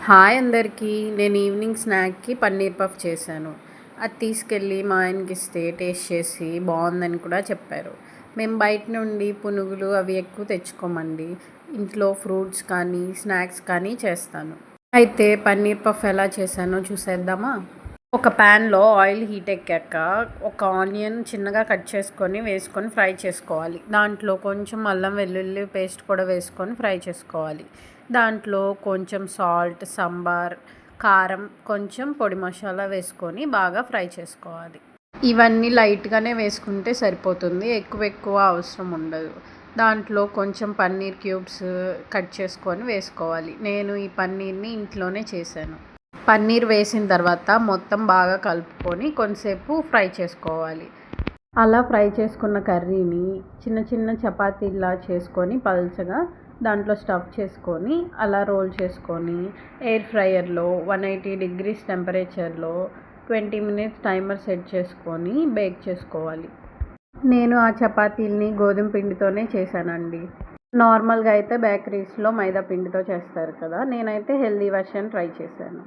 Hi అందరికీ. నేను evening స్నాక్‌కి paneer puff చేశాను. అది తీసుకెళ్ళి మా ఆయనకి ఇస్తే టేస్ట్ చేసి బాగుందని కూడా చెప్పారు. మేము బయట నుండి పునుగులు అవి ఎక్కువ తెచ్చుకోమండి. ఇంట్లో ఫ్రూట్స్ కానీ, స్నాక్స్ కానీ చేస్తాను. అయితే పన్నీర్ పఫ్ ఎలా చేశానో చూసేద్దామా? ఒక ప్యాన్‌లో ఆయిల్ హీట్ ఎక్కాక ఒక ఆనియన్ చిన్నగా కట్ చేసుకొని వేసుకొని ఫ్రై చేసుకోవాలి. దాంట్లో కొంచెం అల్లం వెల్లుల్లి పేస్ట్ కూడా వేసుకొని ఫ్రై చేసుకోవాలి. దాంట్లో కొంచెం సాల్ట్, సంబార్, కారం, కొంచెం పొడి మసాలా వేసుకొని బాగా ఫ్రై చేసుకోవాలి. ఇవన్నీ లైట్‌గానే వేసుకుంటే సరిపోతుంది. ఎక్కువ అవసరం ఉండదు. దాంట్లో కొంచెం పన్నీర్ క్యూబ్స్ కట్ చేసుకొని వేసుకోవాలి. నేను ఈ పన్నీర్‌ని ఇంట్లోనే చేశాను. పన్నీర్ వేసిన తర్వాత మొత్తం బాగా కలుపుకొని కొంతసేపు ఫ్రై చేసుకోవాలి. అలా ఫ్రై చేసుకున్న కర్రీని చిన్న చిన్న చపాతీలా చేసుకొని పల్చగా దాంట్లో స్టఫ్ చేసుకొని అలా రోల్ చేసుకొని ఎయిర్ ఫ్రైయర్లో 180 డిగ్రీస్ టెంపరేచర్లో 20 మినిట్స్ టైమర్ సెట్ చేసుకొని బేక్ చేసుకోవాలి. నేను ఆ చపాతీల్ని గోధుమ పిండితోనే చేశానండి. నార్మల్గా అయితే బేకరీస్లో మైదా పిండితో చేస్తారు కదా, నేనైతే హెల్దీ వెర్షన్ ట్రై చేశాను.